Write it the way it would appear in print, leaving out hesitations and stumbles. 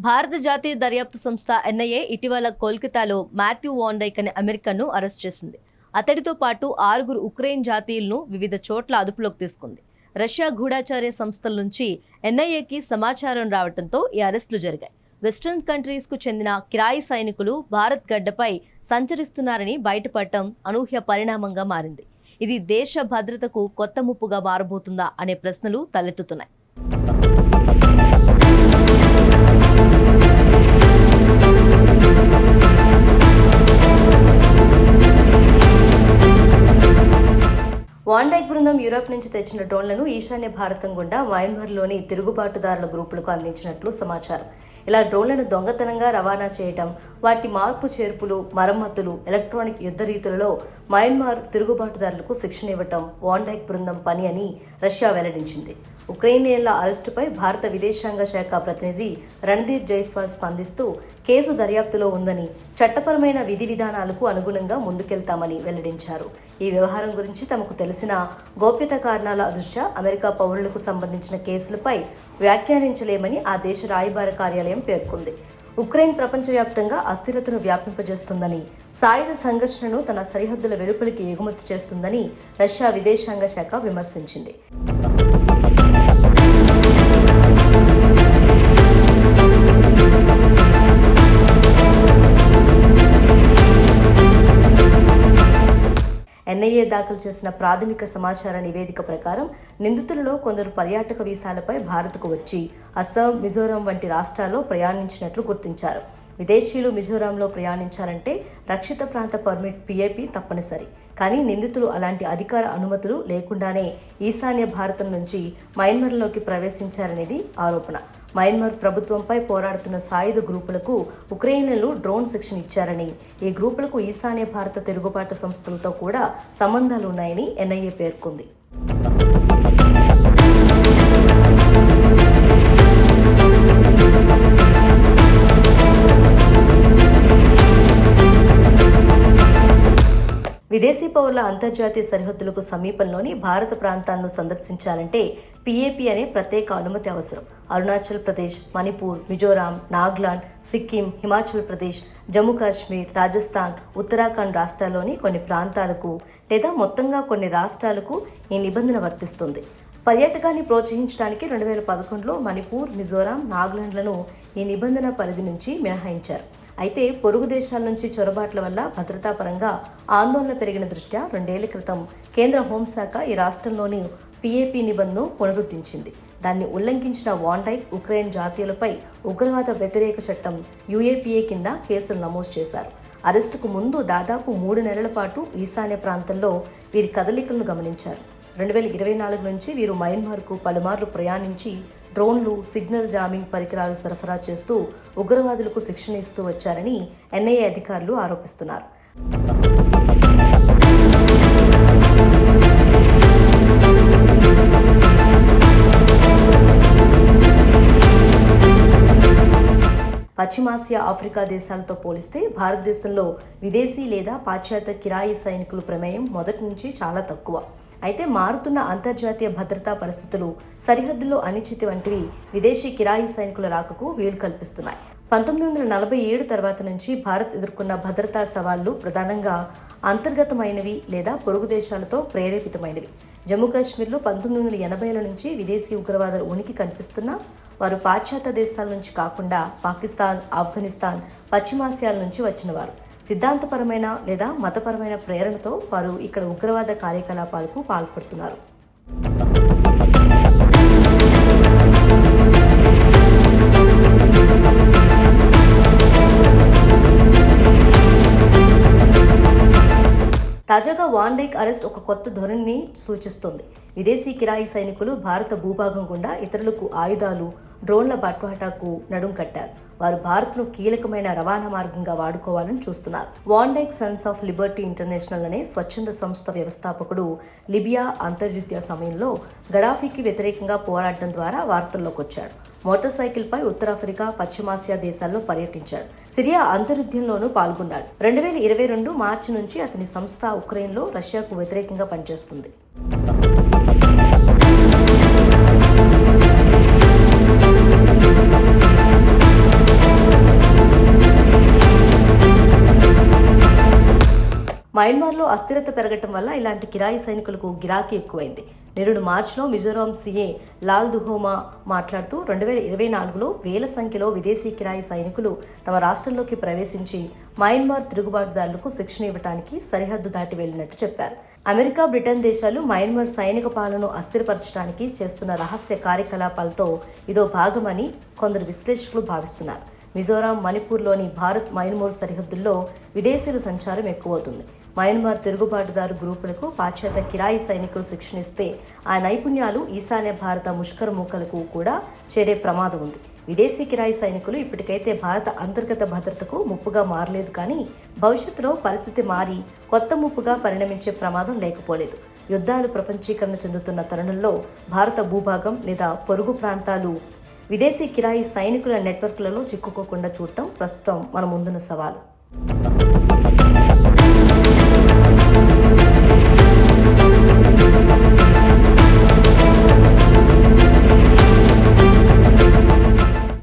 భారత జాతీయ దర్యాప్తు సంస్థ ఎన్ఐఏ ఇటీవల కోల్కతాలో మాథ్యూ వాండైక్ అనే అమెరికన్ను అరెస్ట్ చేసింది. అతడితో పాటు 6 ఉక్రెయిన్ జాతీయులను వివిధ చోట్ల అదుపులోకి తీసుకుంది. రష్యా గూఢాచార్య సంస్థల నుంచి ఎన్ఐఏకి సమాచారం రావడంతో ఈ అరెస్టులు జరిగాయి. వెస్టర్న్ కంట్రీస్ కు చెందిన కిరాయి సైనికులు భారత్ గడ్డపై సంచరిస్తున్నారని బయటపడటం అనూహ్య పరిణామంగా మారింది. ఇది దేశ భద్రతకు కొత్త ముప్పుగా మారబోతుందా అనే ప్రశ్నలు తలెత్తుతున్నాయి. వాండైక్ బృందం యూరప్ నుంచి తెచ్చిన డ్రోన్లను ఈశాన్య భారతం గుండా మయన్మార్లోని తిరుగుబాటుదారుల గ్రూపులకు అందించినట్లు సమాచారం. ఇలా డ్రోన్లను దొంగతనంగా రవాణా చేయడం, వాటి మార్పు చేర్పులు, మరమ్మతులు, ఎలక్ట్రానిక్ యుద్ధ రీతులలో మయన్మార్ తిరుగుబాటుదారులకు శిక్షణ ఇవ్వటం వాండైక్ బృందం పని అని రష్యా వెల్లడించింది. ఉక్రెయినియన్ల అరెస్టుపై భారత విదేశాంగ శాఖ ప్రతినిధి రణ్దీప్ జైస్వాల్ స్పందిస్తూ కేసు దర్యాప్తులో ఉందని, చట్టపరమైన విధి విధానాలకు అనుగుణంగా ముందుకెళ్తామని వెల్లడించారు. ఈ వ్యవహారం గురించి తమకు తెలిసిన గోప్యత కారణాల దృష్ట్యా అమెరికా పౌరులకు సంబంధించిన కేసులపై వ్యాఖ్యానించలేమని ఆ దేశ రాయబార కార్యాలయం పేర్కొంది. ఉక్రెయిన్ ప్రపంచవ్యాప్తంగా అస్థిరతను వ్యాపింపజేస్తుందని, సాయుధ సంఘర్షణను తన సరిహద్దుల వెలుపలికి ఎగుమతి చేస్తుందని రష్యా విదేశాంగ శాఖ విమర్శించింది. ఎన్ఐఏ దాఖలు చేసిన ప్రాథమిక సమాచార నివేదిక ప్రకారం నిందితులలో కొందరు పర్యాటక వీసాలపై భారత్కు వచ్చి అస్సాం, మిజోరాం వంటి రాష్ట్రాల్లో ప్రయాణించినట్లు గుర్తించారు. విదేశీయులు మిజోరాంలో ప్రయాణించాలంటే రక్షిత ప్రాంత పర్మిట్ PIP తప్పనిసరి. కానీ నిందితులు అలాంటి అధికార అనుమతులు లేకుండానే ఈశాన్య భారతం నుంచి మయన్మార్లోకి ప్రవేశించారనేది ఆరోపణ. మయన్మార్ ప్రభుత్వంపై పోరాడుతున్న సాయుధ గ్రూపులకు ఉక్రెయిన్లు డ్రోన్ శిక్షణ ఇచ్చారని, ఈ గ్రూపులకు ఈశాన్య భారత తిరుగుబాటు సంస్థలతో కూడా సంబంధాలు ఉన్నాయని ఎన్ఐఏ పేర్కొంది. విదేశీ పౌరుల అంతర్జాతీయ సరిహద్దులకు సమీపంలోని భారత ప్రాంతాలను సందర్శించాలంటే PAP అనే ప్రత్యేక అనుమతి అవసరం. అరుణాచల్ ప్రదేశ్, మణిపూర్, మిజోరాం, నాగాలాండ్, సిక్కిం, హిమాచల్ ప్రదేశ్, జమ్మూ కాశ్మీర్, రాజస్థాన్, ఉత్తరాఖండ్ రాష్ట్రాల్లోని కొన్ని ప్రాంతాలకు లేదా మొత్తంగా కొన్ని రాష్ట్రాలకు ఈ నిబంధన వర్తిస్తుంది. పర్యాటకాన్ని ప్రోత్సహించడానికి 2011లో మణిపూర్, మిజోరాం, నాగాలాండ్లను ఈ నిబంధన పరిధి నుంచి మినహాయించారు. అయితే పొరుగు దేశాల నుంచి చొరబాట్ల వల్ల భద్రతా పరంగా ఆందోళన పెరిగిన దృష్ట్యా 2 ఏళ్ల క్రితం కేంద్ర హోంశాఖ ఈ రాష్ట్రంలోని PAP నిబంధనను పునరుద్ధరించింది. దాన్ని ఉల్లంఘించిన వాండైక్, ఉక్రెయిన్ జాతీయులపై ఉగ్రవాద వ్యతిరేక చట్టం UAPA కింద కేసులు నమోదు చేశారు. అరెస్టుకు ముందు దాదాపు 3 నెలల పాటు ఈశాన్య ప్రాంతంలో వీరి కదలికలను గమనించారు. 2024 నుంచి వీరు మయన్మార్కు పలుమార్లు ప్రయాణించి డ్రోన్లు, సిగ్నల్ జామింగ్ పరికరాలు సరఫరా చేస్తూ ఉగ్రవాదులకు శిక్షణ ఇస్తూ వచ్చారని NIA అధికారులు ఆరోపిస్తున్నారు. పశ్చిమాసియా, ఆఫ్రికా దేశాలతో పోలిస్తే భారతదేశంలో విదేశీ లేదా పాశ్చాత్య కిరాయి సైనికుల ప్రమేయం మొదటి నుంచి చాలా తక్కువ. అయితే మారుతున్న అంతర్జాతీయ భద్రతా పరిస్థితులు, సరిహద్దుల్లో అనిశ్చితి వంటివి విదేశీ కిరాయి సైనికుల రాకకు వీలు కల్పిస్తున్నాయి. 1947 తర్వాత నుంచి భారత్ ఎదుర్కొన్న భద్రతా సవాళ్లు ప్రధానంగా అంతర్గతమైనవి లేదా పొరుగు దేశాలతో ప్రేరేపితమైనవి. జమ్మూ కాశ్మీర్లో 1980ల నుంచి విదేశీ ఉగ్రవాదుల ఉనికి కనిపిస్తున్నా వారు పాశ్చాత్య దేశాల నుంచి కాకుండా పాకిస్తాన్, ఆఫ్ఘనిస్తాన్, పశ్చిమాసియాల నుంచి వచ్చినవారు. సిద్ధాంతపరమైన లేదా మతపరమైన ప్రేరణతో వారు ఇక్కడ ఉగ్రవాద కార్యకలాపాలకు పాల్పడుతున్నారు. తాజాగా వాండైక్ అరెస్ట్ ఒక కొత్త ధోరణిని సూచిస్తోంది. విదేశీ కిరాయి సైనికులు భారత భూభాగం గుండా ఇతరులకు ఆయుధాలు, డ్రోన్ల బట్వాటాకు నడుం కట్టారు. వారు భారత్ను కీలకమైన రవాణా మార్గంగా వాడుకోవాలని చూస్తున్నారు. వాండైక్ సన్స్ ఆఫ్ లిబర్టీ ఇంటర్నేషనల్ అనే స్వచ్ఛంద సంస్థ వ్యవస్థాపకుడు లిబియా అంతర్యుద్ధ సమయంలో గడాఫీకి వ్యతిరేకంగా పోరాడడం ద్వారా వార్తల్లోకి వచ్చాడు. మోటార్ సైకిల్పై ఉత్తరాఫ్రికా, పశ్చిమాసియా దేశాల్లో పర్యటించాడు. సిరియా అంతర్యుద్ధంలోనూ పాల్గొన్నాడు. 2022 మార్చి నుంచి అతని సంస్థ ఉక్రెయిన్లో రష్యాకు వ్యతిరేకంగా పనిచేస్తుంది. మయన్మార్లో అస్థిరత పెరగటం వల్ల ఇలాంటి కిరాయి సైనికులకు గిరాకీ ఎక్కువైంది. నిరుడు మార్చిలో మిజోరాం సీఏ లాల్ దుహోమా మాట్లాడుతూ 2024లో వేల సంఖ్యలో విదేశీ కిరాయి సైనికులు తమ రాష్ట్రంలోకి ప్రవేశించి మయన్మార్ తిరుగుబాటుదారులకు శిక్షణ ఇవ్వడానికి సరిహద్దు దాటి వెళ్లినట్టు చెప్పారు. అమెరికా, బ్రిటన్ దేశాలు మయన్మార్ సైనిక పాలనను అస్థిరపరచడానికి చేస్తున్న రహస్య కార్యకలాపాలతో ఇదో భాగమని కొందరు విశ్లేషకులు భావిస్తున్నారు. మిజోరాం, మణిపూర్లోని భారత్ మయన్మార్ సరిహద్దుల్లో విదేశీయుల సంచారం ఎక్కువవుతుంది. మయన్మార్ తిరుగుబాటుదారు గ్రూపులకు పాశ్చాత్య కిరాయి సైనికులు శిక్షణిస్తే ఆ నైపుణ్యాలు ఈశాన్య భారత ముష్కర మూకలకు కూడా చేరే ప్రమాదం ఉంది. విదేశీ కిరాయి సైనికులు ఇప్పటికైతే భారత అంతర్గత భద్రతకు ముప్పుగా మారలేదు, కానీ భవిష్యత్తులో పరిస్థితి మారి కొత్త ముప్పుగా పరిణమించే ప్రమాదం లేకపోలేదు. యుద్ధాలు ప్రపంచీకరణ చెందుతున్న తరుణంలో భారత భూభాగం లేదా పొరుగు ప్రాంతాలు విదేశీ కిరాయి సైనికుల నెట్వర్క్లలో చిక్కుకోకుండా చూడటం ప్రస్తుతం మన ముందున్న సవాలు.